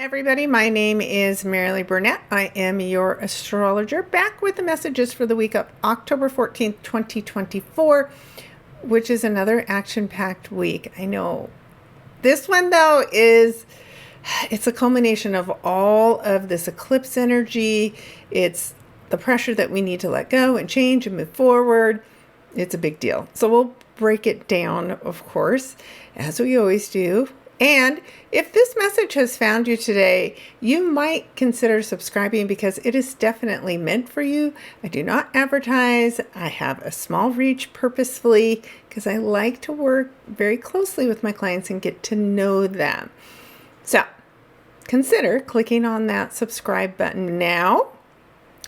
Everybody, my name is Marilee Burnett. I am your astrologer, back with the messages for the week of October 14th, 2024, which is another action-packed week. I know this one, though, it's a culmination of all of this eclipse energy. It's the pressure that we need to let go and change and move forward. It's a big deal. So we'll break it down, of course, as we always do. And if this message has found you today, you might consider subscribing because it is definitely meant for you. I do not advertise. I have a small reach purposefully because I like to work very closely with my clients and get to know them. So consider clicking on that subscribe button now.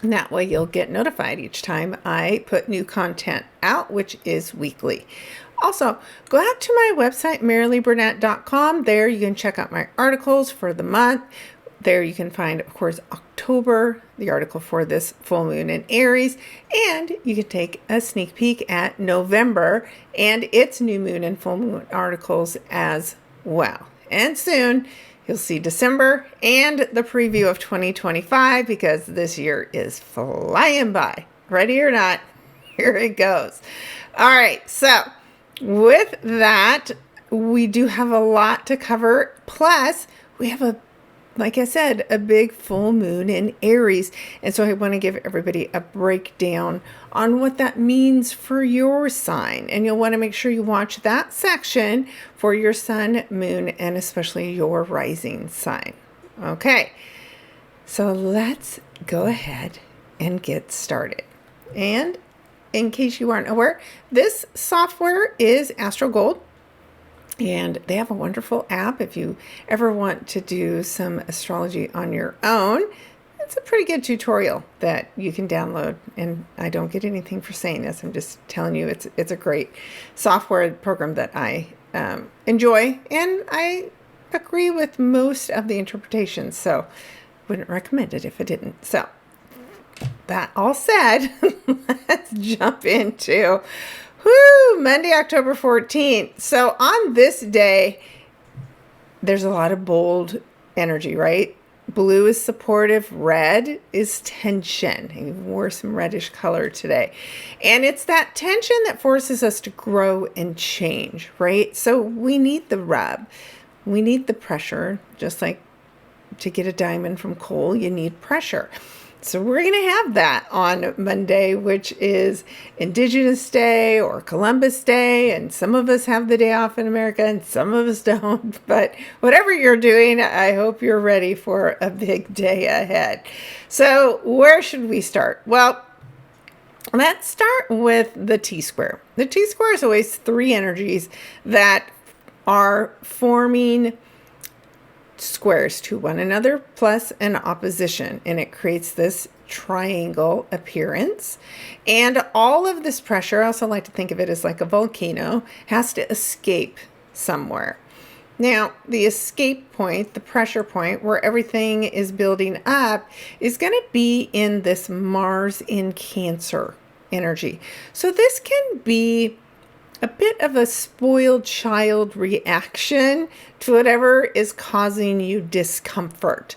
And that way you'll get notified each time I put new content out, which is weekly. Also, go out to my website, marileeburnett.com. There you can check out my articles for the month. There you can find, of course, October, the article for this full moon in Aries. And you can take a sneak peek at November and its new moon and full moon articles as well. And soon you'll see December and the preview of 2025 because this year is flying by. Ready or not, here it goes. All right, so with that, we do have a lot to cover. Plus, we have like I said, a big full moon in Aries. And so I want to give everybody a breakdown on what that means for your sign. And you'll want to make sure you watch that section for your sun, moon, and especially your rising sign. Okay, so let's go ahead and get started. And in case you aren't aware, this software is AstroGold, and they have a wonderful app if you ever want to do some astrology on your own. It's a pretty good tutorial that you can download, and I don't get anything for saying this. I'm just telling you it's a great software program that I enjoy, and I agree with most of the interpretations, so wouldn't recommend it if I didn't. So that all said, let's jump into Monday, October 14th. So on this day, there's a lot of bold energy, right? Blue is supportive, red is tension. He wore some reddish color today. And it's that tension that forces us to grow and change, right? So we need the rub. We need the pressure, just like to get a diamond from coal, you need pressure. So we're going to have that on Monday, which is Indigenous Day or Columbus Day. And some of us have the day off in America and some of us don't. But whatever you're doing, I hope you're ready for a big day ahead. So where should we start? Well, let's start with the T-square. The T-square is always three energies that are forming squares to one another plus an opposition, and it creates this triangle appearance. And all of this pressure, I also like to think of it as like a volcano, has to escape somewhere. Now, the escape point, the pressure point where everything is building up, is going to be in this Mars in Cancer energy. So this can be a bit of a spoiled child reaction to whatever is causing you discomfort.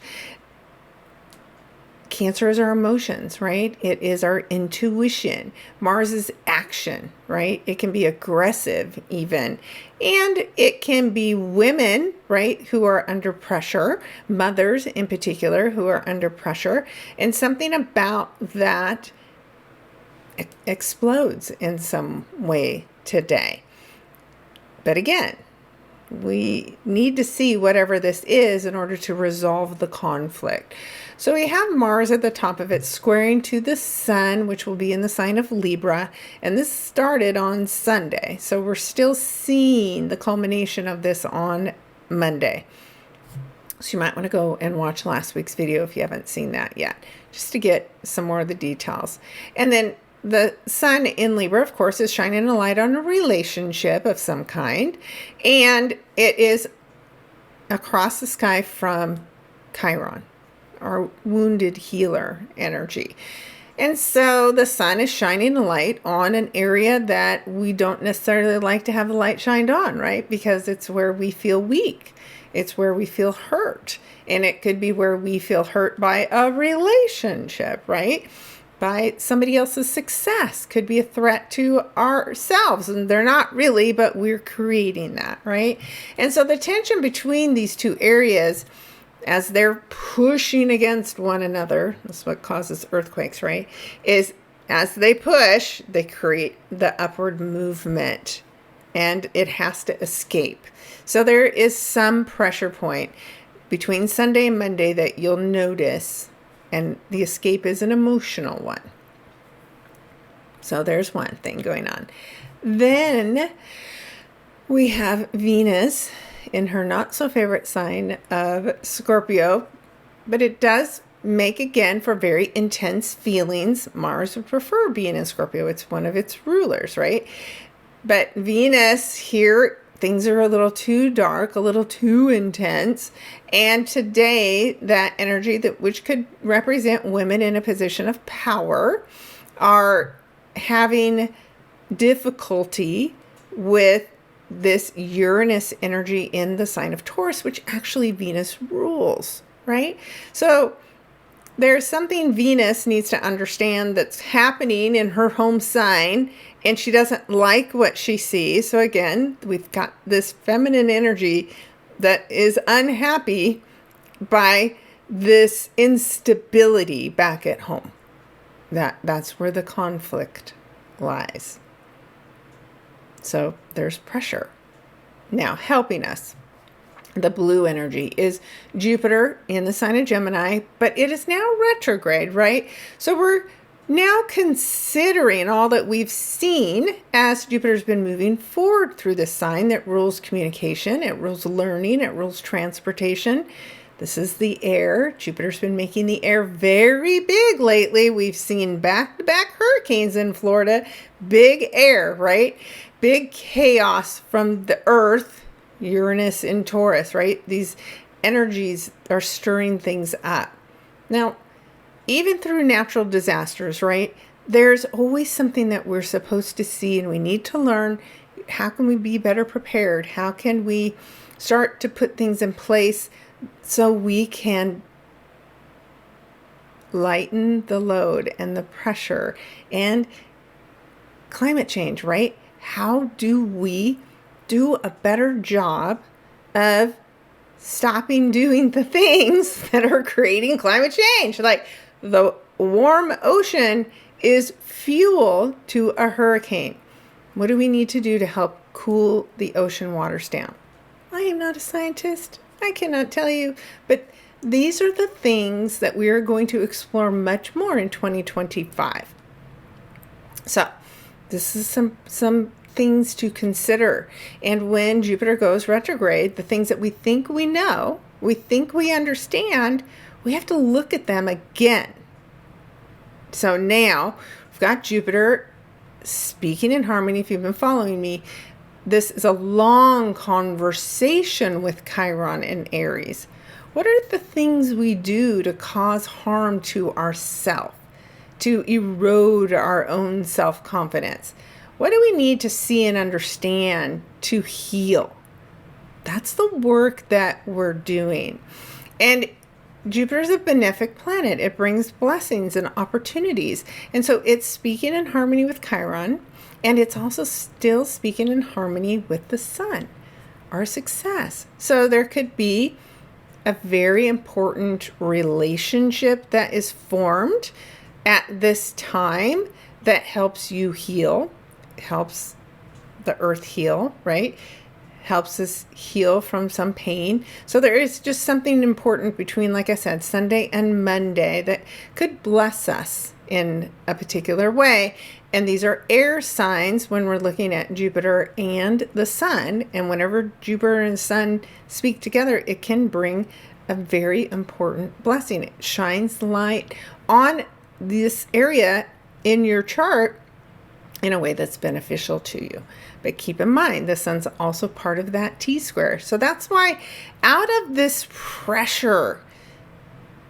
Cancer is our emotions, right? It is our intuition. Mars is action, right? It can be aggressive even. And it can be women, right, who are under pressure, mothers in particular who are under pressure. And something about that explodes in some way today. But again, we need to see whatever this is in order to resolve the conflict. So we have Mars at the top of it squaring to the sun, which will be in the sign of Libra. And this started on Sunday. So we're still seeing the culmination of this on Monday. So you might want to go and watch last week's video if you haven't seen that yet, just to get some more of the details. And then the sun in Libra, of course, is shining a light on a relationship of some kind. And it is across the sky from Chiron, our wounded healer energy. And so the sun is shining a light on an area that we don't necessarily like to have the light shined on, right? Because it's where we feel weak. It's where we feel hurt. And it could be where we feel hurt by a relationship, right? By somebody else's success. Could be a threat to ourselves. And they're not really, but we're creating that, right? And so the tension between these two areas, as they're pushing against one another, that's what causes earthquakes, right? Is as they push, they create the upward movement, and it has to escape. So there is some pressure point between Sunday and Monday that you'll notice, and the escape is an emotional one. So there's one thing going on. Then we have Venus in her not so favorite sign of Scorpio, but it does make, again, for very intense feelings. Mars would prefer being in Scorpio. It's one of its rulers, right? But Venus here, things are a little too dark, a little too intense. And today, that energy which could represent women in a position of power are having difficulty with this Uranus energy in the sign of Taurus, which actually Venus rules, right? So there's something Venus needs to understand that's happening in her home sign, and she doesn't like what she sees. So again, we've got this feminine energy that is unhappy by this instability back at home. That's where the conflict lies. So there's pressure. Now, helping us, the blue energy is Jupiter in the sign of Gemini, but it is now retrograde, right? So we're now considering all that we've seen as Jupiter's been moving forward through this sign that rules communication, it rules learning, it rules transportation. This is the air. Jupiter's been making the air very big lately. We've seen back-to-back hurricanes in Florida. Big air, right? Big chaos from the earth. Uranus in Taurus, right? These energies are stirring things up. Now, even through natural disasters, right? There's always something that we're supposed to see, and we need to learn. How can we be better prepared? How can we start to put things in place so we can lighten the load and the pressure and climate change, right? How do we do a better job of stopping doing the things that are creating climate change? Like the warm ocean is fuel to a hurricane. What do we need to do to help cool the ocean waters down? I am not a scientist. I cannot tell you, but these are the things that we are going to explore much more in 2025. So this is some things to consider. And when Jupiter goes retrograde, the things that we think we know, we think we understand, we have to look at them again. So now we've got Jupiter speaking in harmony. If you've been following me, this is a long conversation with Chiron and Aries. What are the things we do to cause harm to ourselves, to erode our own self-confidence? What do we need to see and understand to heal? That's the work that we're doing. And Jupiter is a benefic planet. It brings blessings and opportunities. And so it's speaking in harmony with Chiron. And it's also still speaking in harmony with the sun, our success. So there could be a very important relationship that is formed at this time that helps you heal, helps the earth heal, right? Helps us heal from some pain. So there is just something important between, like I said, Sunday and Monday that could bless us in a particular way. And these are air signs when we're looking at Jupiter and the sun. And whenever Jupiter and sun speak together, it can bring a very important blessing. It shines light on this area in your chart in a way that's beneficial to you. But keep in mind, the sun's also part of that T-square. So that's why out of this pressure,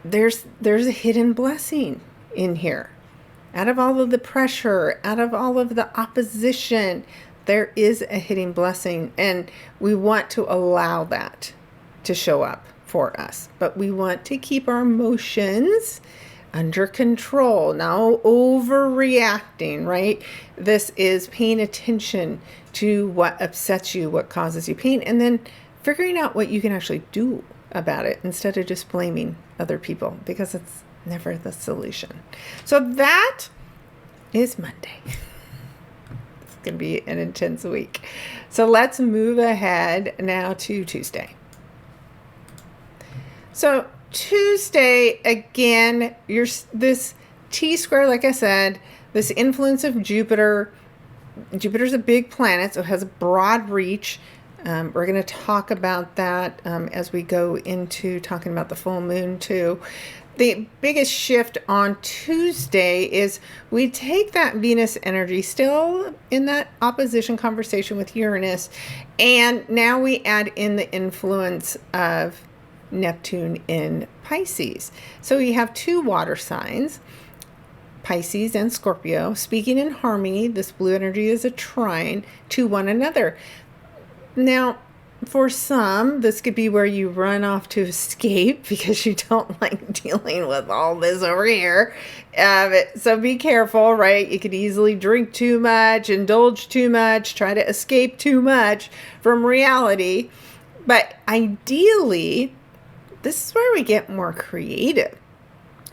there's a hidden blessing in here. Out of all of the pressure, out of all of the opposition, there is a hidden blessing. And we want to allow that to show up for us. But we want to keep our emotions under control, now overreacting, right? This is paying attention to what upsets you, what causes you pain, and then figuring out what you can actually do about it instead of just blaming other people, because it's never the solution. So that is Monday. It's going to be an intense week. So let's move ahead now to Tuesday. So Tuesday, again, this T-square, like I said, this influence of Jupiter. Jupiter's a big planet, so it has a broad reach. We're going to talk about that as we go into talking about the full moon too. The biggest shift on Tuesday is we take that Venus energy still in that opposition conversation with Uranus, and now we add in the influence of Neptune in Pisces. So we have two water signs, Pisces and Scorpio, speaking in harmony. This blue energy is a trine to one another. Now, for some, this could be where you run off to escape because you don't like dealing with all this over here. So be careful, right? You could easily drink too much, indulge too much, try to escape too much from reality. But ideally, this is where we get more creative.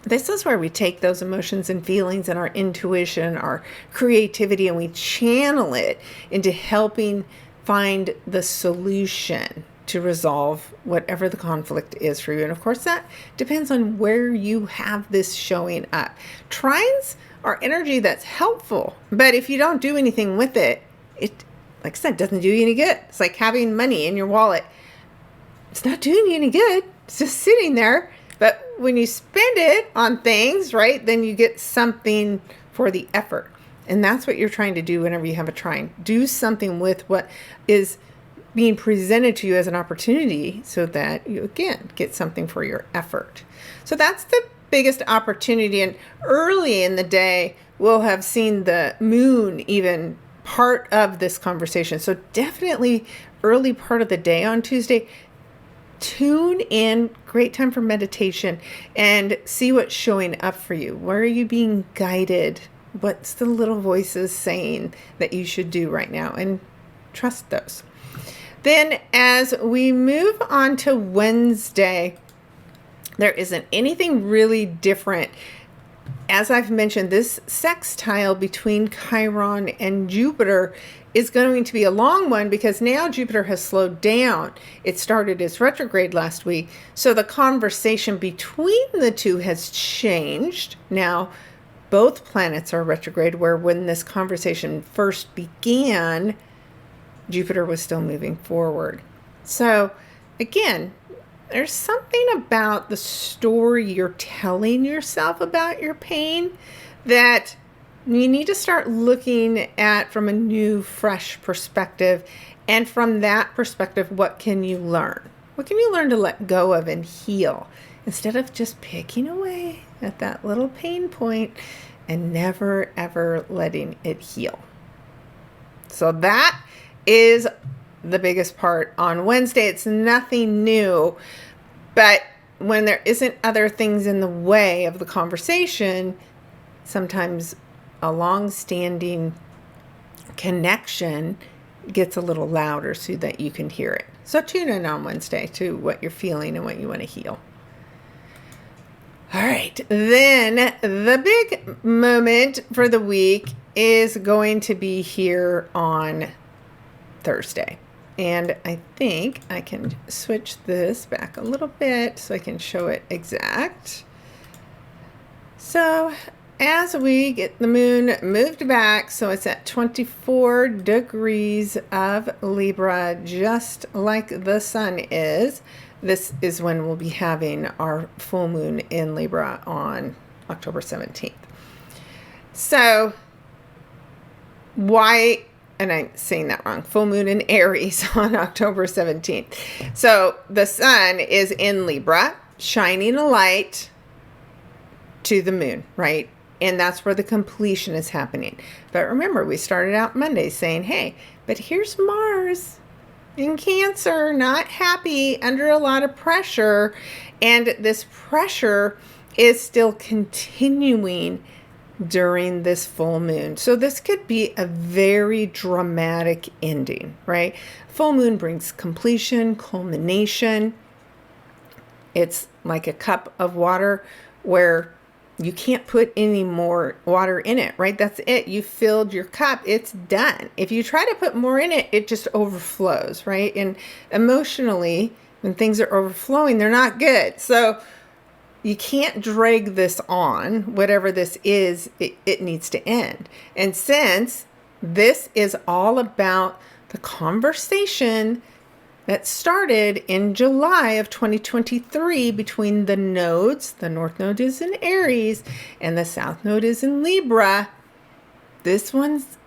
This is where we take those emotions and feelings and our intuition, our creativity, and we channel it into helping find the solution to resolve whatever the conflict is for you. And of course, that depends on where you have this showing up. Trines are energy that's helpful, but if you don't do anything with it, it, like I said, doesn't do you any good. It's like having money in your wallet. It's not doing you any good. It's just sitting there. But when you spend it on things, right, then you get something for the effort. And that's what you're trying to do whenever you have a trine. Do something with what is being presented to you as an opportunity so that you, again, get something for your effort. So that's the biggest opportunity. And early in the day, we'll have seen the moon even part of this conversation. So definitely early part of the day on Tuesday, tune in, great time for meditation, and see what's showing up for you. Where are you being guided? What's the little voices saying that you should do right now? And trust those. Then as we move on to Wednesday, there isn't anything really different. As I've mentioned, this sextile between Chiron and Jupiter is going to be a long one because now Jupiter has slowed down. It started its retrograde last week. So the conversation between the two has changed. Now, both planets are retrograde, where when this conversation first began, Jupiter was still moving forward. So again, there's something about the story you're telling yourself about your pain that you need to start looking at from a new, fresh perspective. And from that perspective, what can you learn? What can you learn to let go of and heal instead of just picking away at that little pain point and never, ever letting it heal? So that is the biggest part on Wednesday. It's nothing new, but when there isn't other things in the way of the conversation, sometimes a long-standing connection gets a little louder so that you can hear it. So tune in on Wednesday to what you're feeling and what you want to heal. All right, then the big moment for the week is going to be here on Thursday. And I think I can switch this back a little bit so I can show it exact. So as we get the moon moved back, so it's at 24 degrees of Libra, just like the sun is. This is when we'll be having our full moon in Libra on October 17th. So why, and I'm saying that wrong, full moon in Aries on October 17th. So the sun is in Libra, shining a light to the moon, right? And that's where the completion is happening. But remember, we started out Monday saying, hey, but here's Mars in Cancer, not happy, under a lot of pressure, and this pressure is still continuing during this full moon. So this could be a very dramatic ending, right? Full moon brings completion, culmination. It's like a cup of water where you can't put any more water in it, right? That's it. You filled your cup. It's done. If you try to put more in it, it just overflows, right? And emotionally, when things are overflowing, they're not good. So you can't drag this on. Whatever this is, it needs to end. And since this is all about the conversation that started in July of 2023 between the nodes, the North Node is in Aries and the South Node is in Libra, this one's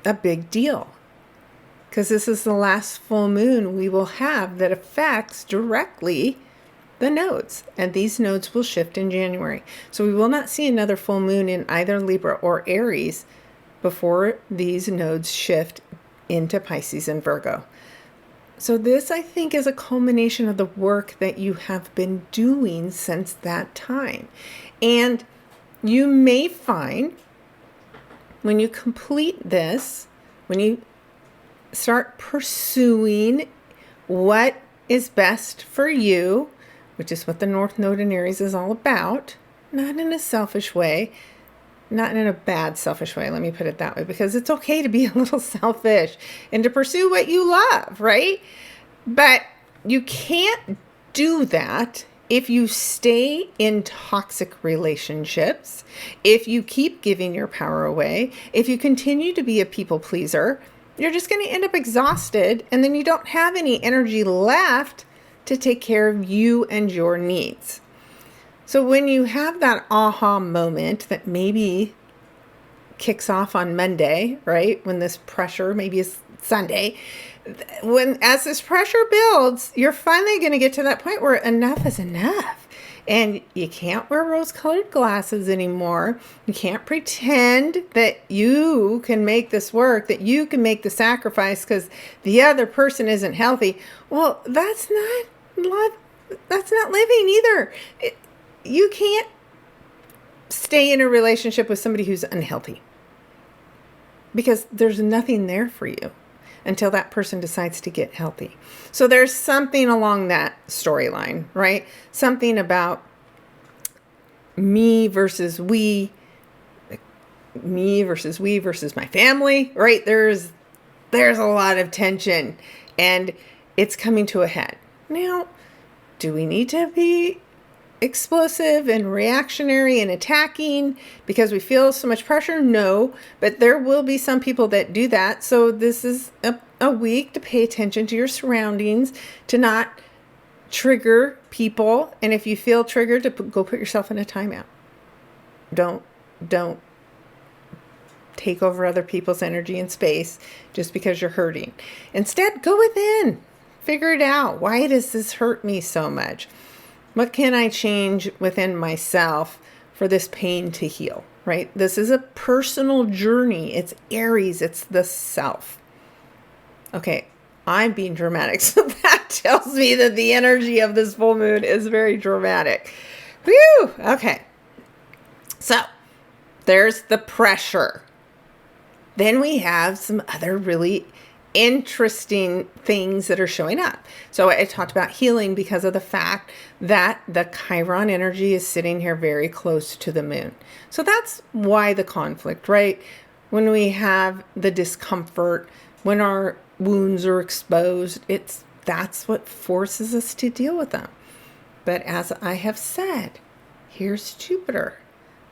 a big deal because this is the last full moon we will have that affects directly the nodes, and these nodes will shift in January. So we will not see another full moon in either Libra or Aries before these nodes shift into Pisces and Virgo. So this, I think, is a culmination of the work that you have been doing since that time. And you may find when you complete this, when you start pursuing what is best for you, which is what the North Node in Aries is all about, not in a selfish way, not in a bad selfish way, let me put it that way, because it's okay to be a little selfish and to pursue what you love, right? But you can't do that if you stay in toxic relationships, if you keep giving your power away, if you continue to be a people pleaser. You're just going to end up exhausted, and then you don't have any energy left to take care of you and your needs. So when you have that aha moment that maybe kicks off on Monday, right? When this pressure, maybe is Sunday, as this pressure builds, you're finally going to get to that point where enough is enough. And you can't wear rose-colored glasses anymore. You can't pretend that you can make this work, that you can make the sacrifice because the other person isn't healthy. Well, that's not living either. You can't stay in a relationship with somebody who's unhealthy because there's nothing there for you until that person decides to get healthy. So there's something along that storyline, right? Something about me versus we versus my family, right? There's a lot of tension and it's coming to a head. Now, do we need to be explosive and reactionary and attacking because we feel so much pressure? No, but there will be some people that do that. So this is a week to pay attention to your surroundings, to not trigger people. And if you feel triggered, to go put yourself in a timeout. Don't take over other people's energy and space just because you're hurting. Instead, go within. Figure it out. Why does this hurt me so much? What can I change within myself for this pain to heal, right? This is a personal journey. It's Aries. It's the self. Okay, I'm being dramatic. So that tells me that the energy of this full moon is very dramatic. Whew! Okay. So there's the pressure. Then we have some other really interesting things that are showing up. So I talked about healing because of the fact that the Chiron energy is sitting here very close to the moon. So that's why the conflict, right? When we have the discomfort, when our wounds are exposed, that's what forces us to deal with them. But as I have said, here's Jupiter,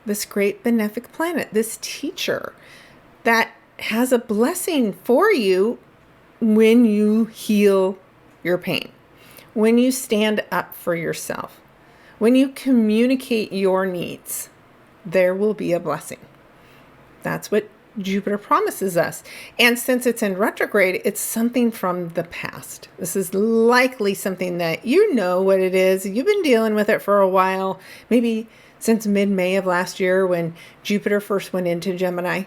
this great benefic planet, this teacher that has a blessing for you when you heal your pain, when you stand up for yourself, when you communicate your needs, there will be a blessing. That's what Jupiter promises us. And since it's in retrograde, it's something from the past. This is likely something that you know what it is. You've been dealing with it for a while, maybe since mid-May of last year when Jupiter first went into Gemini.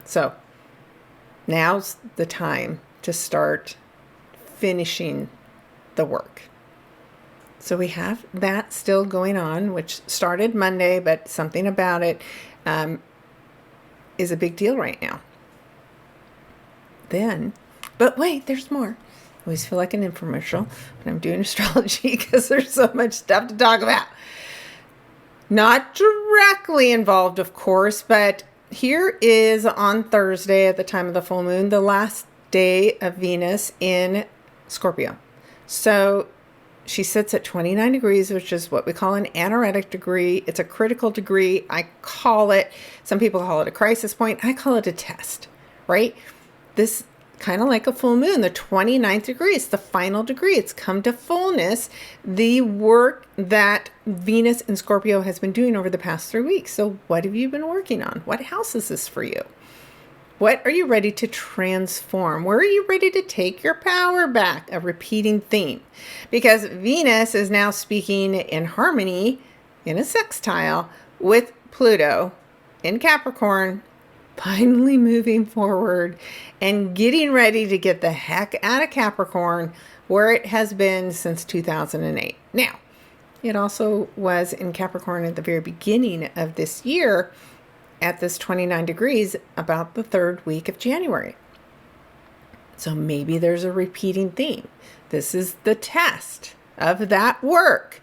So now's the time to start finishing the work. So we have that still going on, which started Monday, but something about it is a big deal right now. But wait, there's more. I always feel like an infomercial when I'm doing astrology because there's so much stuff to talk about. Not directly involved, of course, but here is on Thursday at the time of the full moon, the last day of Venus in Scorpio. So she sits at 29 degrees, which is what we call an anaretic degree. It's a critical degree. I call it, some people call it a crisis point. I call it a test, right? This kind of like a full moon, the 29th degree. It's the final degree. It's come to fullness. The work that Venus in Scorpio has been doing over the past 3 weeks. So what have you been working on? What house is this for you? What are you ready to transform? Where are you ready to take your power back? A repeating theme. Because Venus is now speaking in harmony, in a sextile, with Pluto in Capricorn, finally moving forward and getting ready to get the heck out of Capricorn, where it has been since 2008. Now, it also was in Capricorn at the very beginning of this year, at this 29 degrees, about the third week of January. So maybe there's a repeating theme. This is the test of that work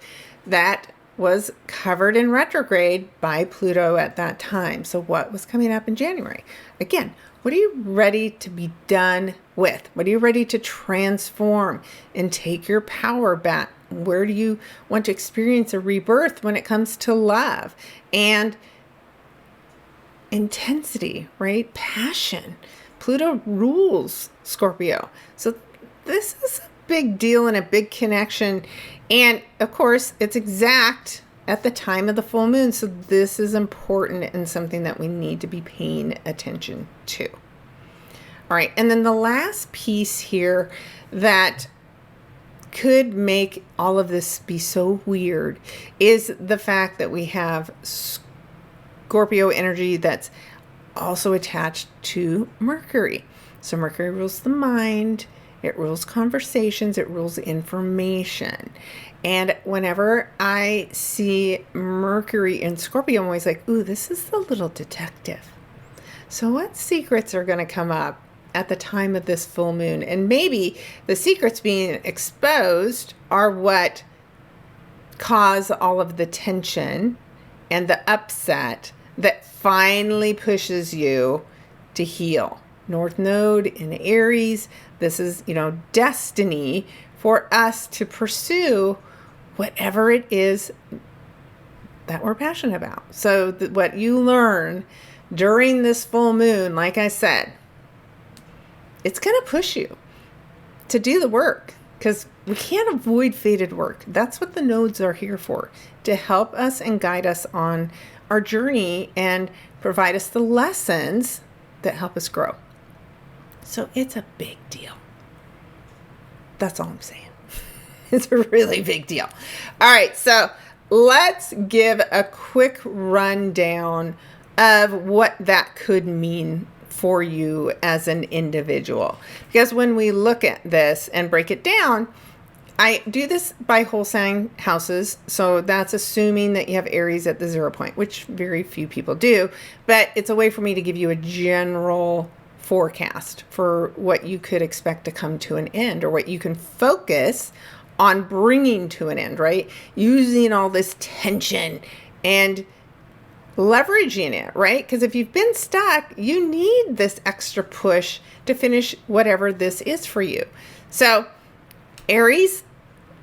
that was covered in retrograde by Pluto at that time. So what was coming up in January? Again, what are you ready to be done with? What are you ready to transform and take your power back? Where do you want to experience a rebirth when it comes to love and intensity, right? Passion. Pluto rules Scorpio. So this is a big deal and a big connection. And of course, it's exact at the time of the full moon. So this is important and something that we need to be paying attention to. All right. And then the last piece here that could make all of this be so weird is the fact that we have Scorpio energy that's also attached to Mercury. So Mercury rules the mind, it rules conversations, it rules information. And whenever I see Mercury in Scorpio, I'm always like, ooh, this is the little detective. So what secrets are going to come up at the time of this full moon? And maybe the secrets being exposed are what cause all of the tension and the upset that finally pushes you to heal. North Node in Aries, this is, destiny for us to pursue whatever it is that we're passionate about. So what you learn during this full moon, like I said, it's going to push you to do the work, because we can't avoid fated work. That's what the nodes are here for, to help us and guide us on our journey and provide us the lessons that help us grow. So it's a big deal. That's all I'm saying. It's a really big deal. All right, so let's give a quick rundown of what that could mean for you as an individual. Because when we look at this and break it down, I do this by whole sign houses. So that's assuming that you have Aries at the 0 point, which very few people do. But it's a way for me to give you a general forecast for what you could expect to come to an end, or what you can focus on bringing to an end, right? Using all this tension and leveraging it, right? Because if you've been stuck, you need this extra push to finish whatever this is for you. So Aries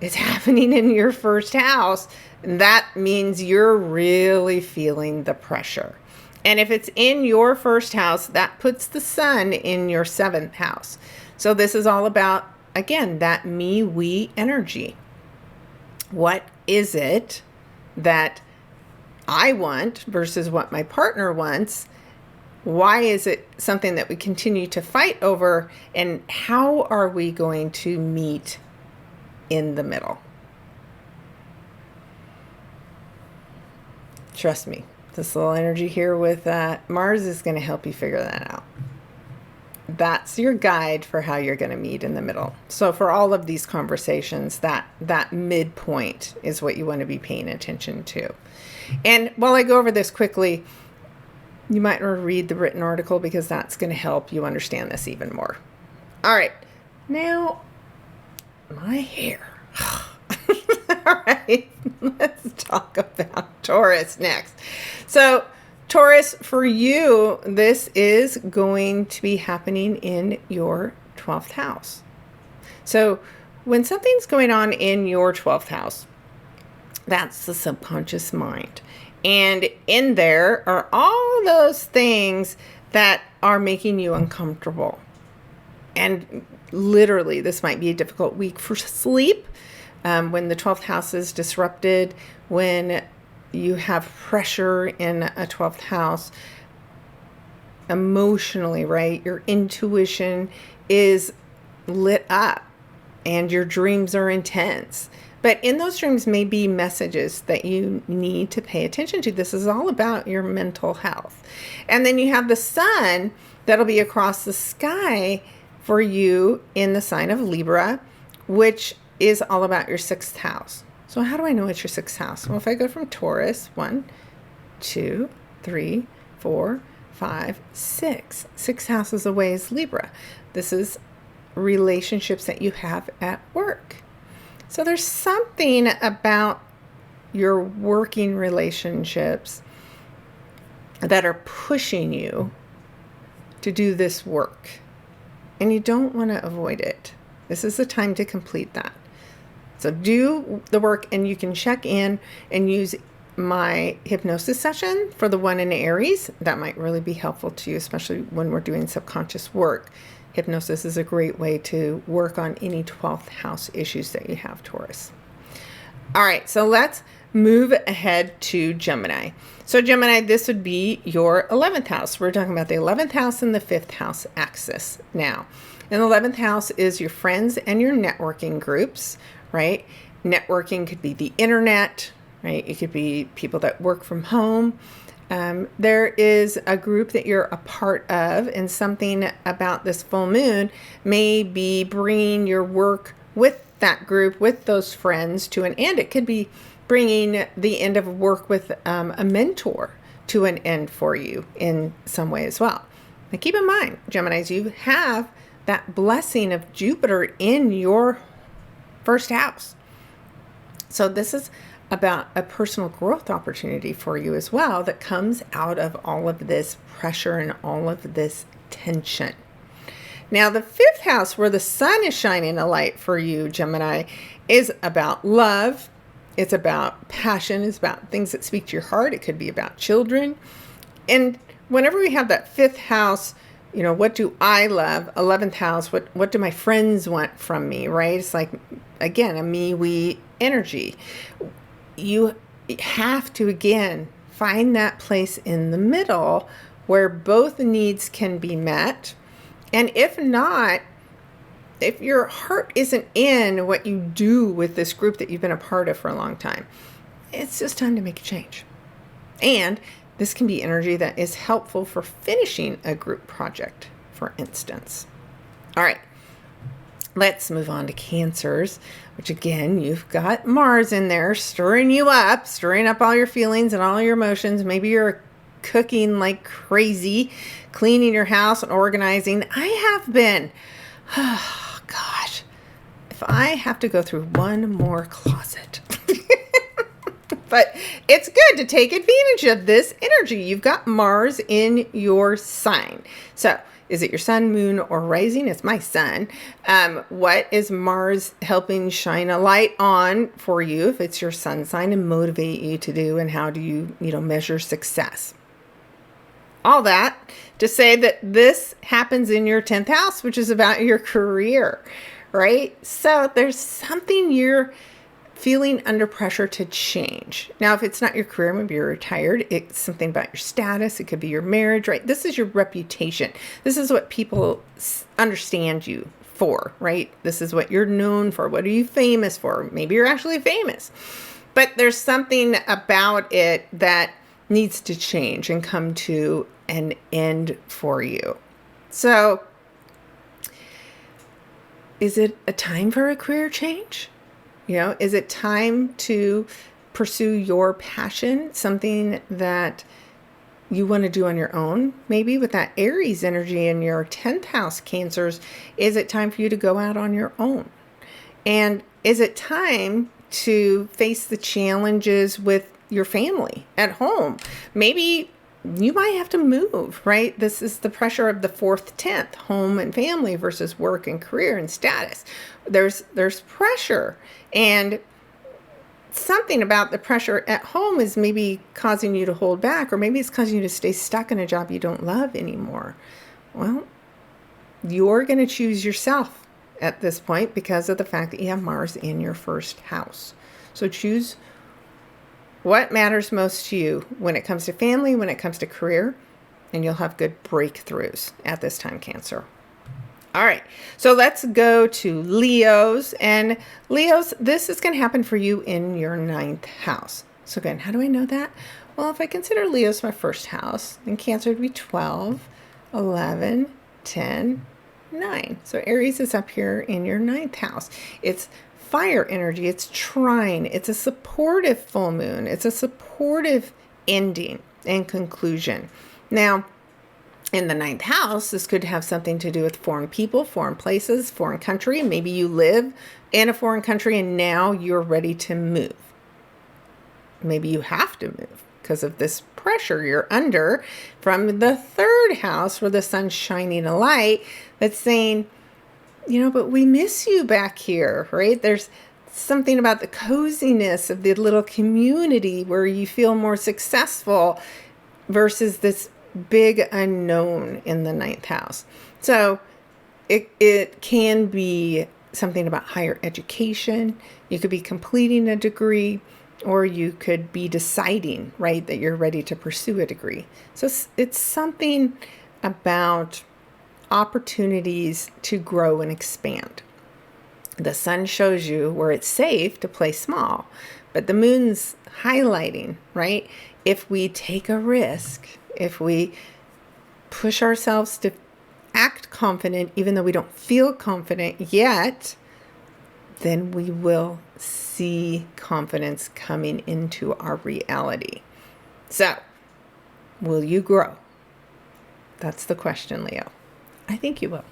is happening in your first house. And that means you're really feeling the pressure. And if it's in your first house, that puts the sun in your 7th house. So this is all about, again, that me, we energy. What is it that I want versus what my partner wants? Why is it something that we continue to fight over? And how are we going to meet in the middle? Trust me, this little energy here with Mars is going to help you figure that out. that's your guide for how you're going to meet in the middle. So for all of these conversations, that midpoint is what you want to be paying attention to. And while I go over this quickly, you might want to read the written article because that's going to help you understand this even more. All right. Now, my hair. All right. Let's talk about Taurus next. So, Taurus, for you, this is going to be happening in your 12th house. So, when something's going on in your 12th house, that's the subconscious mind. And in there are all those things that are making you uncomfortable. And literally, this might be a difficult week for sleep. When the 12th house is disrupted, when you have pressure in a 12th house, emotionally, right? Your intuition is lit up and your dreams are intense. But in those dreams may be messages that you need to pay attention to. This is all about your mental health. And then you have the sun that'll be across the sky for you in the sign of Libra, which is all about your 6th house. So how do I know it's your 6th house? Well, if I go from Taurus, 1, 2, 3, 4, 5, 6. 6 houses away is Libra. This is relationships that you have at work. So there's something about your working relationships that are pushing you to do this work. And you don't want to avoid it. This is the time to complete that. So do the work, and you can check in and use my hypnosis session for the one in Aries. That might really be helpful to you, especially when we're doing subconscious work. Hypnosis is a great way to work on any 12th house issues that you have, Taurus. All right, so let's move ahead to Gemini. So Gemini, this would be your 11th house. We're talking about the 11th house and the 5th house axis now. And the 11th house is your friends and your networking groups, right? Networking could be the internet, right? It could be people that work from home. There is a group that you're a part of, and something about this full moon may be bringing your work with that group, with those friends, to an end. It could be bringing the end of work with a mentor to an end for you in some way as well. Now keep in mind, Geminis, you have that blessing of Jupiter in your 1st house. So this is about a personal growth opportunity for you as well that comes out of all of this pressure and all of this tension. Now, the 5th house, where the sun is shining a light for you, Gemini, is about love. It's about passion. It's about things that speak to your heart. It could be about children. And whenever we have that 5th house, you know, what do I love? 11th house, what do my friends want from me, right? It's like, again, a me, we energy. You have to, again, find that place in the middle where both needs can be met. And if not, if your heart isn't in what you do with this group that you've been a part of for a long time, it's just time to make a change. And this can be energy that is helpful for finishing a group project, for instance. All right, let's move on to Cancers, which again, you've got Mars in there stirring you up, stirring up all your feelings and all your emotions. Maybe you're cooking like crazy, cleaning your house and organizing. I have been. Oh, gosh. If I have to go through one more closet. But it's good to take advantage of this energy. You've got Mars in your sign. So is it your sun, moon, or rising? It's my sun. What is Mars helping shine a light on for you if it's your sun sign and motivate you to do? And how do you measure success? All that to say that this happens in your 10th house, which is about your career, right? So there's something you're feeling under pressure to change. Now, if it's not your career, maybe you're retired, it's something about your status. It could be your marriage, right? This is your reputation. This is what people understand you for, right? This is what you're known for. What are you famous for? Maybe you're actually famous. But there's something about it that needs to change and come to an end for you. So Is it a time for a career change? Is it time to pursue your passion, something that you want to do on your own? Maybe with that Aries energy in your 10th house, Cancers, is it time for you to go out on your own? And is it time to face the challenges with your family at home? Maybe you might have to move, right? This is the pressure of the 4th, 10th, home and family versus work and career and status. There's pressure, and something about the pressure at home is maybe causing you to hold back, or maybe it's causing you to stay stuck in a job you don't love anymore. Well, you're going to choose yourself at this point because of the fact that you have Mars in your 1st house. So choose what matters most to you when it comes to family, when it comes to career, and you'll have good breakthroughs at this time, Cancer. All right, so let's go to Leos. And Leos, this is going to happen for you in your 9th house. So again, how do I know that? Well, if I consider Leos my 1st house, then Cancer would be 12, 11, 10, 9. So Aries is up here in your 9th house. It's fire energy. It's trine. It's a supportive full moon. It's a supportive ending and conclusion. Now, in the 9th house, this could have something to do with foreign people, foreign places, foreign country. Maybe you live in a foreign country and now you're ready to move. Maybe you have to move because of this pressure you're under from the 3rd house where the sun's shining a light that's saying, but we miss you back here, right? There's something about the coziness of the little community where you feel more successful versus this big unknown in the 9th house. So it can be something about higher education. You could be completing a degree, or you could be deciding, right, that you're ready to pursue a degree. So it's something about opportunities to grow and expand. The sun shows you where it's safe to play small, but the moon's highlighting, right? If we take a risk, if we push ourselves to act confident, even though we don't feel confident yet, then we will see confidence coming into our reality. So, will you grow? That's the question, Leo. I think you will.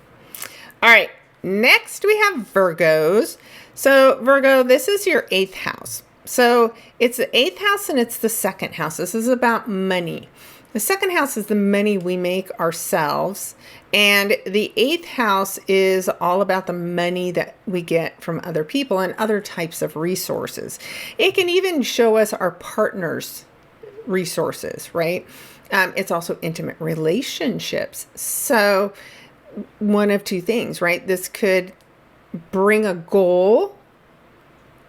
All right. Next, we have Virgos. So, Virgo, this is your 8th house. So, it's the 8th house and it's the 2nd house. This is about money. The 2nd house is the money we make ourselves. And the 8th house is all about the money that we get from other people and other types of resources. It can even show us our partner's resources, right? It's also intimate relationships. So one of two things, right? This could bring a goal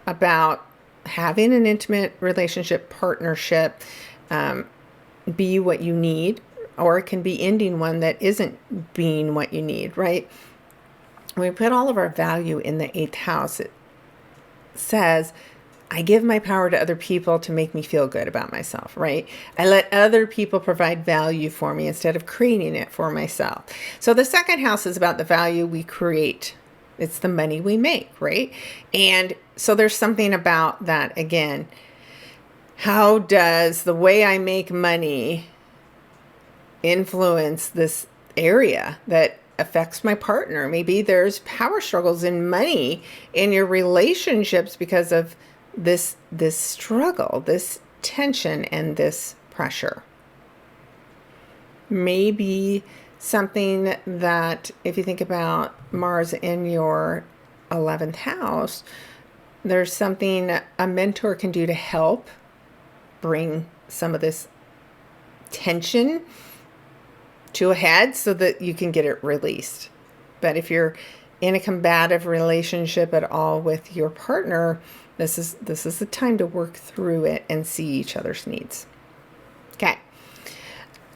about having an intimate relationship, partnership, be what you need, or it can be ending one that isn't being what you need, right? When we put all of our value in the 8th house, it says, I give my power to other people to make me feel good about myself, right? I let other people provide value for me instead of creating it for myself. So the 2nd house is about the value we create. It's the money we make, right? And so there's something about that again. How does the way I make money influence this area that affects my partner? Maybe there's power struggles in money in your relationships because of this struggle, this tension, and this pressure. Maybe something that, if you think about Mars in your 11th house, there's something a mentor can do to help bring some of this tension to a head so that you can get it released. But if you're in a combative relationship at all with your partner, this is the time to work through it and see each other's needs. Okay.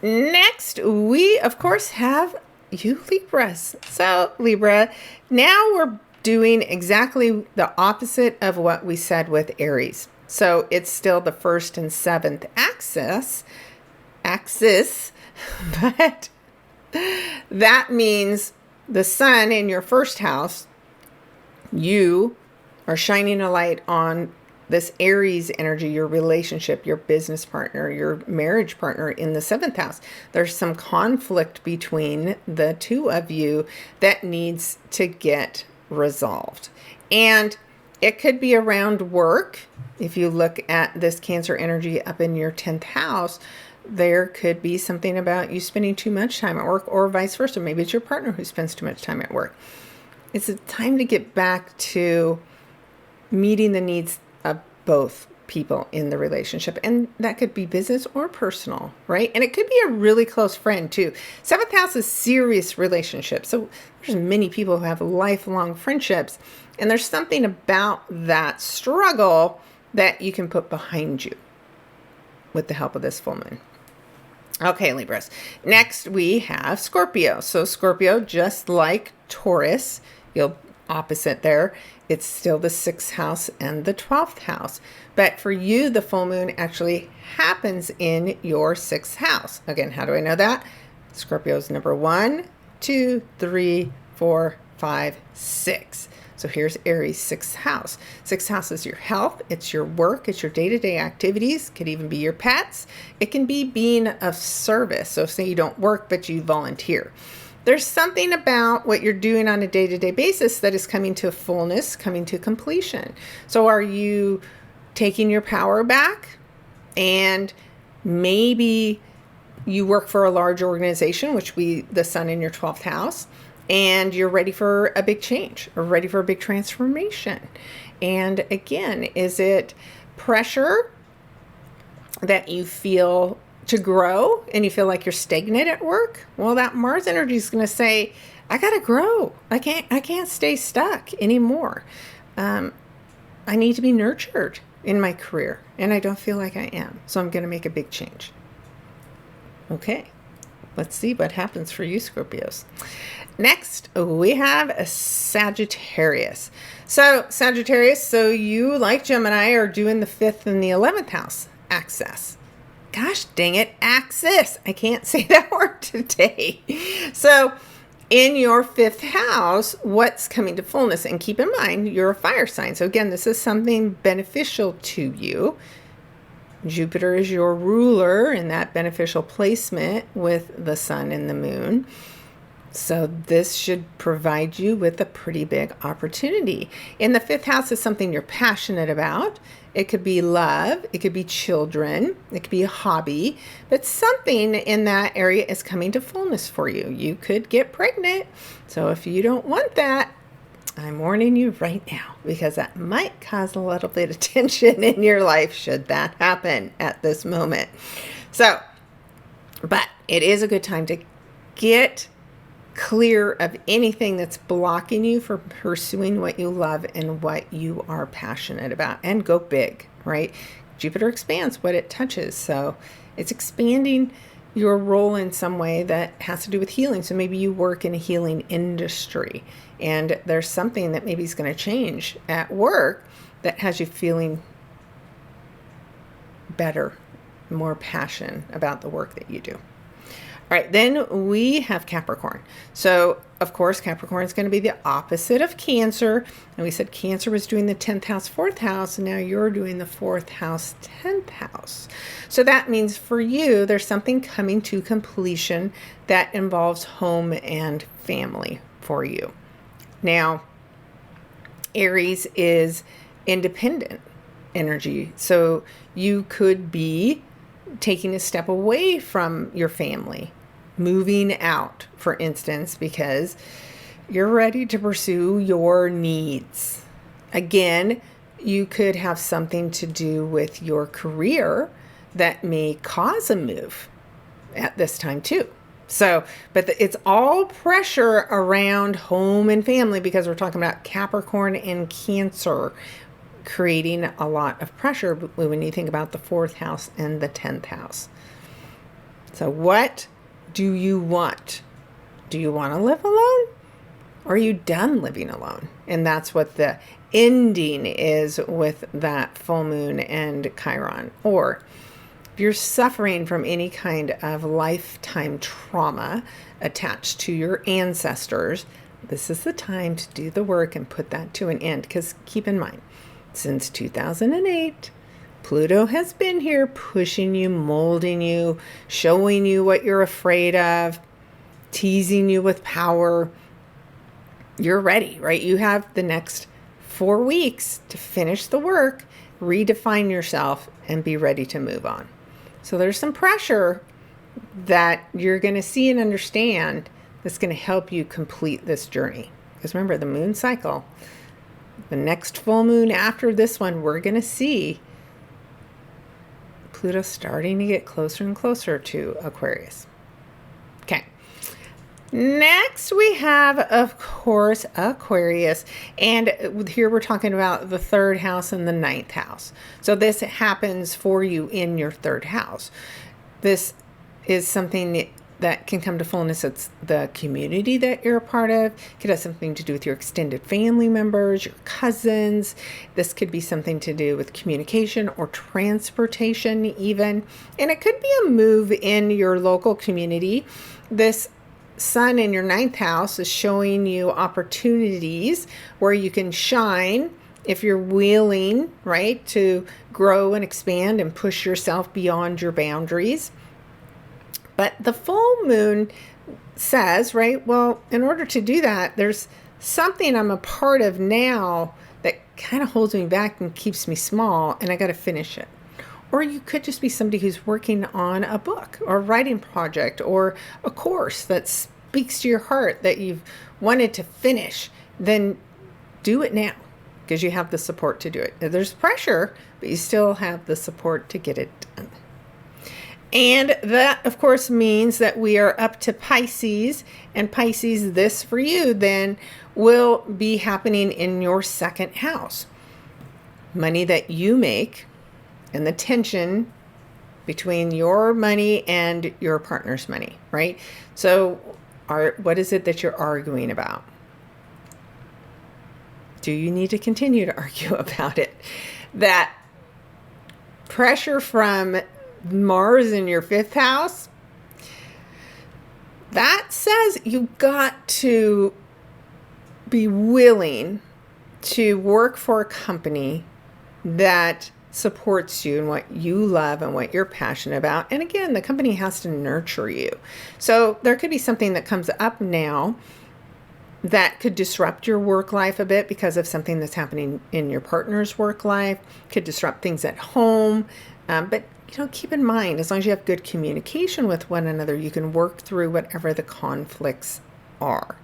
Next, we of course have you Libras. So Libra, now we're doing exactly the opposite of what we said with Aries. So it's still the 1st and 7th axis, but that means the sun in your 1st house you are shining a light on this Aries energy, your relationship, your business partner, your marriage partner in the 7th house. There's some conflict between the two of you that needs to get resolved. And it could be around work. If you look at this Cancer energy up in your 10th house, there could be something about you spending too much time at work, or vice versa. Maybe it's your partner who spends too much time at work. It's a time to get back to meeting the needs of both people in the relationship. And that could be business or personal, right? And it could be a really close friend too. 7th house is serious relationships. So there's many people who have lifelong friendships. And there's something about that struggle that you can put behind you with the help of this full moon. Okay, Libras. Next, we have Scorpio. So Scorpio, just like Taurus, you'll opposite there. It's still the 6th house and the 12th house. But for you, the full moon actually happens in your 6th house. Again, how do I know that? Scorpio's number 1, 2, 3, 4, 5, 6. So here's Aries' 6th house. 6th house is your health. It's your work. It's your day-to-day activities. Could even be your pets. It can be being of service. So say you don't work, but you volunteer. There's something about what you're doing on a day-to-day basis that is coming to fullness, coming to completion. So are you taking your power back? And maybe you work for a large organization, which the sun in your 12th house, and you're ready for a big change or ready for a big transformation. And again, is it pressure that you feel to grow and you feel like you're stagnant at work? Well, that Mars energy is going to say, I got to grow. I can't stay stuck anymore. I need to be nurtured in my career, and I don't feel like I am. So I'm going to make a big change. Okay, let's see what happens for you, Scorpios. Next, we have a Sagittarius. So Sagittarius, so you, like Gemini, are doing the 5th and the 11th house axis. Gosh dang it, axis. I can't say that word today. So in your 5th house, what's coming to fullness? And keep in mind, you're a fire sign. So again, this is something beneficial to you. Jupiter is your ruler in that beneficial placement with the sun and the moon. So this should provide you with a pretty big opportunity. In the 5th house is something you're passionate about. It could be love. It could be children. It could be a hobby. But something in that area is coming to fullness for you. You could get pregnant. So if you don't want that, I'm warning you right now, because that might cause a little bit of tension in your life should that happen at this moment. So, but it is a good time to get clear of anything that's blocking you from pursuing what you love and what you are passionate about, and go big, right? Jupiter expands what it touches. So it's expanding your role in some way that has to do with healing. So maybe you work in a healing industry and there's something that maybe is going to change at work that has you feeling better, more passion about the work that you do. All right, then we have Capricorn. So, of course, Capricorn is going to be the opposite of Cancer. And we said Cancer was doing the 10th house, 4th house, and now you're doing the 4th house, 10th house. So that means for you, there's something coming to completion that involves home and family for you. Now, Aries is independent energy. So you could be taking a step away from your family, moving out, for instance, because you're ready to pursue your needs. Again, you could have something to do with your career that may cause a move at this time too. So, but it's all pressure around home and family, because we're talking about Capricorn and Cancer creating a lot of pressure when you think about the 4th house and the 10th house. So what do you want? Do you want to live alone? Or are you done living alone? And that's what the ending is with that full moon and Chiron. Or if you're suffering from any kind of lifetime trauma attached to your ancestors, this is the time to do the work and put that to an end. Because keep in mind, since 2008, Pluto has been here pushing you, molding you, showing you what you're afraid of, teasing you with power. You're ready, right? You have the next 4 weeks to finish the work, redefine yourself, and be ready to move on. So there's some pressure that you're going to see and understand that's going to help you complete this journey. Because remember, the moon cycle, the next full moon after this one, we're going to see Pluto starting to get closer and closer to Aquarius. Okay. Next, we have, of course, Aquarius. And here we're talking about the 3rd house and the 9th house. So this happens for you in your 3rd house. This is something that can come to fullness. It's the community that you're a part of. It could have something to do with your extended family members, your cousins. This could be something to do with communication or transportation even. And it could be a move in your local community. This Sun in your 9th house is showing you opportunities where you can shine if you're willing, right, to grow and expand and push yourself beyond your boundaries. But the full moon says, right, well, in order to do that, there's something I'm a part of now that kind of holds me back and keeps me small, and I got to finish it. Or you could just be somebody who's working on a book or a writing project or a course that speaks to your heart that you've wanted to finish. Then do it now because you have the support to do it. There's pressure, but you still have the support to get it done. And that, of course, means that we are up to Pisces. And Pisces, this for you then will be happening in your 2nd house. Money that you make and the tension between your money and your partner's money, right? So what is it that you're arguing about? Do you need to continue to argue about it? That pressure from Mars in your 5th house, that says you got to be willing to work for a company that supports you and what you love and what you're passionate about. And again, the company has to nurture you. So there could be something that comes up now that could disrupt your work life a bit because of something that's happening in your partner's work life, could disrupt things at home. But keep in mind, as long as you have good communication with one another, you can work through whatever the conflicts are.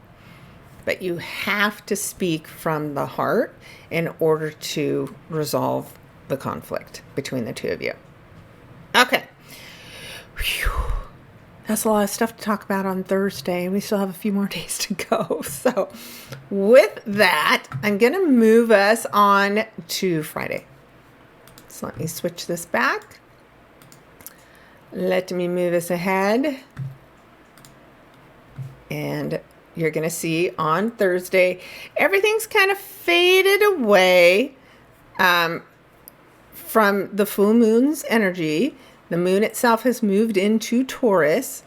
But you have to speak from the heart in order to resolve the conflict between the two of you. Okay. Whew. That's a lot of stuff to talk about on Thursday. We still have a few more days to go. So with that, I'm going to move us on to Friday. So let me switch this back. Let me move us ahead. And you're going to see on Thursday, everything's kind of faded away from the full moon's energy. The moon itself has moved into Taurus,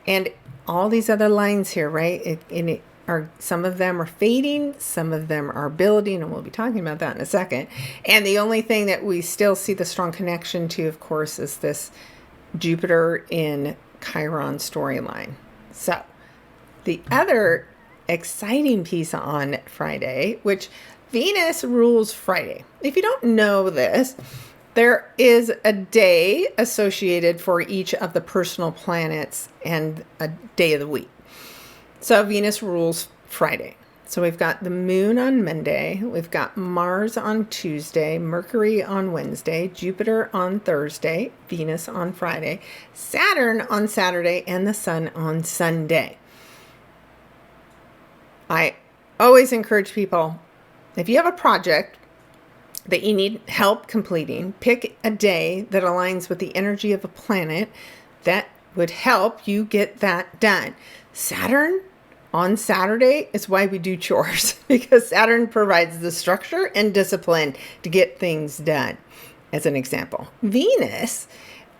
and all these other lines here, right? Some of them are fading, some of them are building, and we'll be talking about that in a second. And the only thing that we still see the strong connection to, of course, is this Jupiter in Chiron storyline. So the other exciting piece on Friday, which Venus rules Friday. If you don't know this, there is a day associated for each of the personal planets and a day of the week. So Venus rules Friday. So we've got the moon on Monday, we've got Mars on Tuesday, Mercury on Wednesday, Jupiter on Thursday, Venus on Friday, Saturn on Saturday, and the Sun on Sunday. I always encourage people, if you have a project that you need help completing, pick a day that aligns with the energy of a planet that would help you get that done. Saturn on Saturday is why we do chores, because Saturn provides the structure and discipline to get things done, as an example. Venus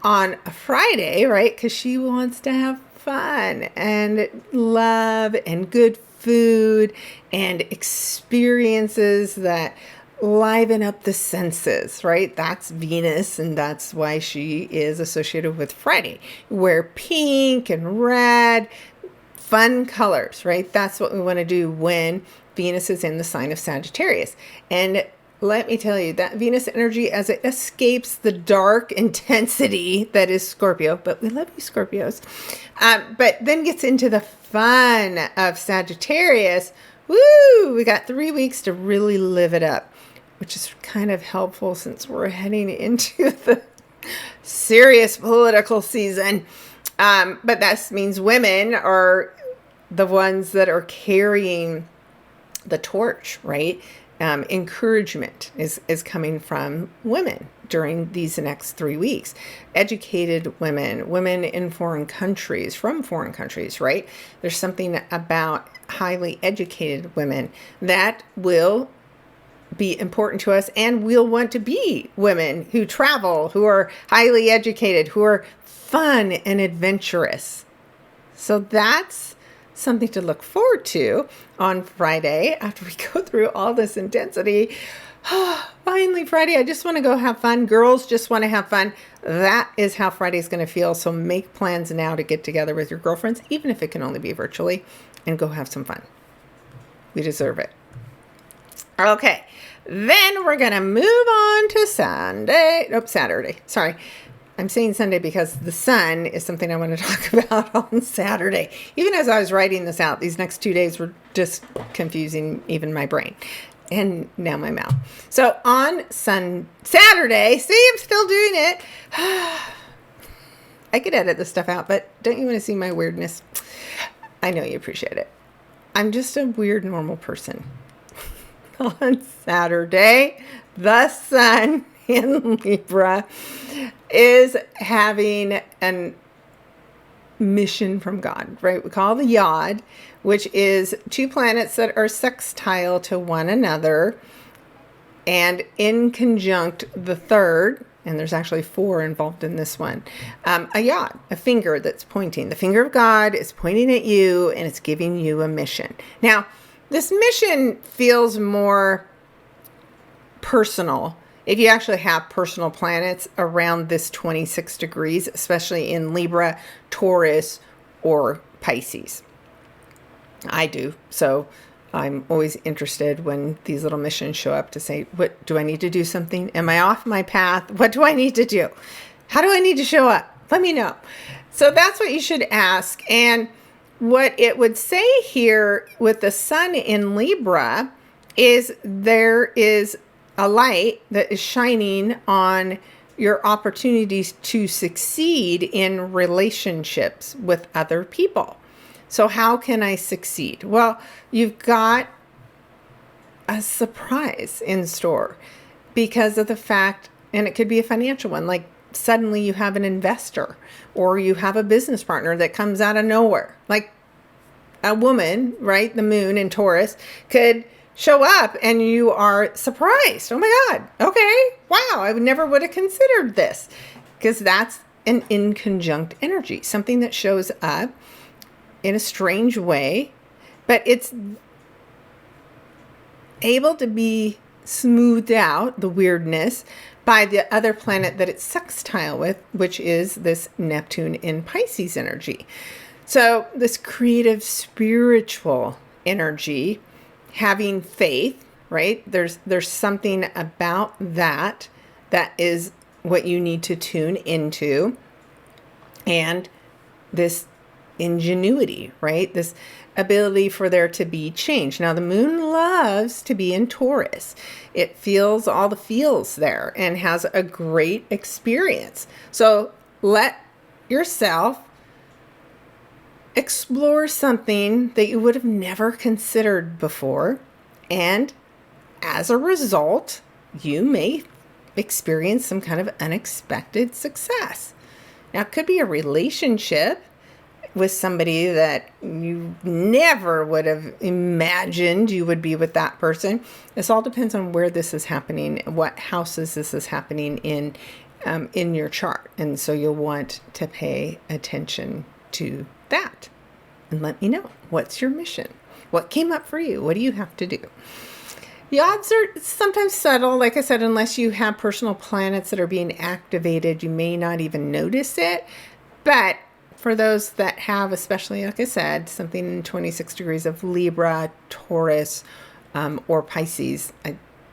on a Friday, right, because she wants to have fun and love and good food and experiences that liven up the senses, right? That's Venus, and that's why she is associated with Friday. Wear pink and red, fun colors, right? That's what we want to do when Venus is in the sign of Sagittarius. And let me tell you, that Venus energy, as it escapes the dark intensity that is Scorpio, but we love you Scorpios, but then gets into the fun of Sagittarius. Woo! We got 3 weeks to really live it up, which is kind of helpful since we're heading into the serious political season. But that means women are the ones that are carrying the torch, right? Encouragement is coming from women during these next 3 weeks. Educated women, women in foreign countries, from foreign countries, right? There's something about highly educated women that will be important to us, and we'll want to be women who travel, who are highly educated, who are fun and adventurous. So that's something to look forward to on Friday after we go through all this intensity. Finally, Friday, I just want to go have fun. Girls just want to have fun. That is how Friday's going to feel. So make plans now to get together with your girlfriends, even if it can only be virtually, and go have some fun. We deserve it. Okay, then we're going to move on to Saturday. Sorry. I'm saying Sunday because the sun is something I want to talk about on Saturday. Even as I was writing this out, these next 2 days were just confusing even my brain and now my mouth. So on Saturday, see, I'm still doing it. I could edit this stuff out, but don't you want to see my weirdness? I know you appreciate it. I'm just a weird, normal person. On Saturday, the sun in Libra is having a mission from God, right? We call the Yod, which is 2 planets that are sextile to one another and in conjunct the third, and there's actually 4 involved in this one, a Yod, a finger that's pointing. The finger of God is pointing at you, and it's giving you a mission. Now, this mission feels more personal if you actually have personal planets around this 26 degrees, especially in Libra, Taurus, or Pisces. I do. So I'm always interested when these little missions show up to say, what do I need to do something? Am I off my path? What do I need to do? How do I need to show up? Let me know. So that's what you should ask. And what it would say here with the sun in Libra is there is a light that is shining on your opportunities to succeed in relationships with other people. So how can I succeed? Well, you've got a surprise in store because of the fact, and it could be a financial one, like suddenly you have an investor or you have a business partner that comes out of nowhere. Like a woman, right? The moon in Taurus could show up and you are surprised. Oh my God. Okay. Wow. I never would have considered this, because that's an inconjunct energy, something that shows up in a strange way, but it's able to be smoothed out, the weirdness, by the other planet that it's sextile with, which is this Neptune in Pisces energy. So this creative, spiritual energy, having faith, right? There's something about that is what you need to tune into. And this ingenuity, right? This ability for there to be change. Now, the moon loves to be in Taurus. It feels all the feels there and has a great experience. So let yourself explore something that you would have never considered before. And as a result, you may experience some kind of unexpected success. Now, it could be a relationship with somebody that you never would have imagined you would be with that person. This all depends on where this is happening, what houses this is happening in your chart. And so you'll want to pay attention to that. And let me know, what's your mission? what came up for you? What do you have to do? The odds are sometimes subtle. Like I said, unless you have personal planets that are being activated, you may not even notice it. But for those that have, especially, like I said, something in 26 degrees of Libra, Taurus, or Pisces,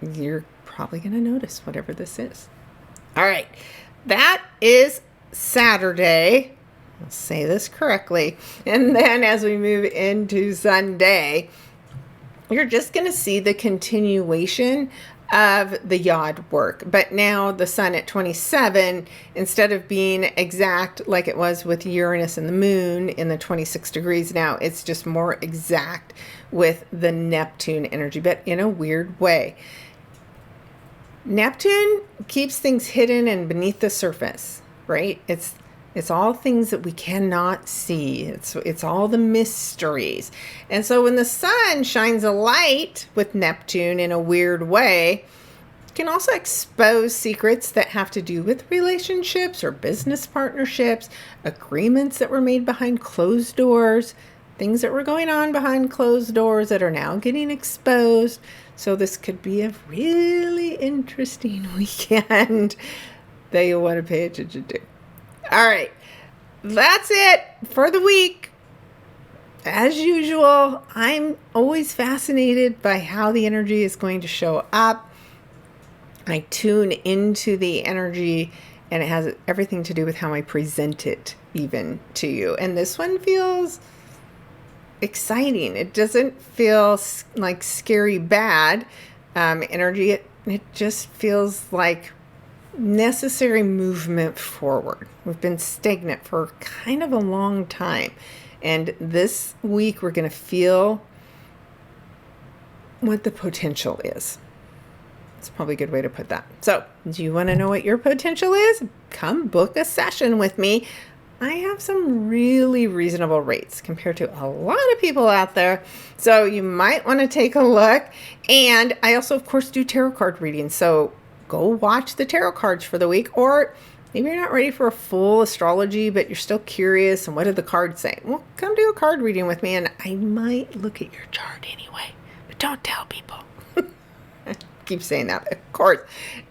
you're probably going to notice whatever this is. All right. That is Saturday. I'll say this correctly. And then as we move into Sunday, you're just going to see the continuation of the yod work. But now the sun at 27, instead of being exact like it was with Uranus and the moon in the 26 degrees, now it's just more exact with the Neptune energy, but in a weird way. Neptune keeps things hidden and beneath the surface, right? It's all things that we cannot see. It's all the mysteries. And so when the sun shines a light with Neptune in a weird way, it can also expose secrets that have to do with relationships or business partnerships, agreements that were made behind closed doors, things that were going on behind closed doors that are now getting exposed. So this could be a really interesting weekend that you'll want to pay attention to. All right, that's it for the week. As usual, I'm always fascinated by how the energy is going to show up. I tune into the energy, and it has everything to do with how I present it even to you. And this one feels exciting. It doesn't feel like scary bad energy. It just feels like necessary movement forward. We've been stagnant for kind of a long time. And this week we're going to feel what the potential is. It's probably a good way to put that. So, do you want to know what your potential is? Come book a session with me. I have some really reasonable rates compared to a lot of people out there. So you might want to take a look. And I also, of course, do tarot card readings. So go watch the tarot cards for the week. Or maybe you're not ready for a full astrology, but you're still curious. And what did the cards say? Well, come do a card reading with me, and I might look at your chart anyway. But don't tell people. Keep saying that, of course,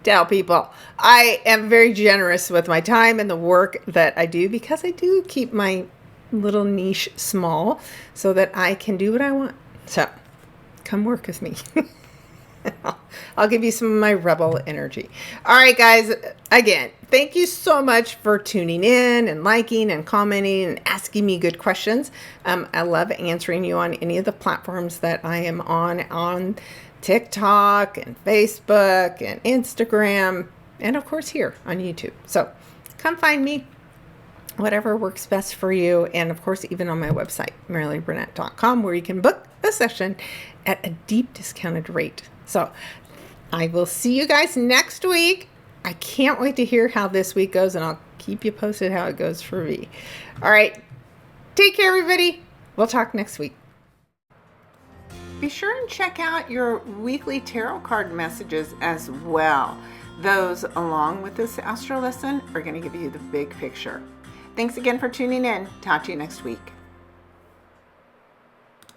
tell people. I am very generous with my time and the work that I do, because I do keep my little niche small so that I can do what I want. So come work with me. I'll give you some of my rebel energy. All right, guys, again, thank you so much for tuning in and liking and commenting and asking me good questions. I love answering you on any of the platforms that I am on TikTok and Facebook and Instagram, and of course here on YouTube. So come find me, whatever works best for you. And of course, even on my website, MarileneBurnett.com, where you can book a session at a deep discounted rate. So I will see you guys next week. I can't wait to hear how this week goes, and I'll keep you posted how it goes for me. All right. Take care, everybody. We'll talk next week. Be sure and check out your weekly tarot card messages as well. Those, along with this astro lesson, are going to give you the big picture. Thanks again for tuning in. Talk to you next week.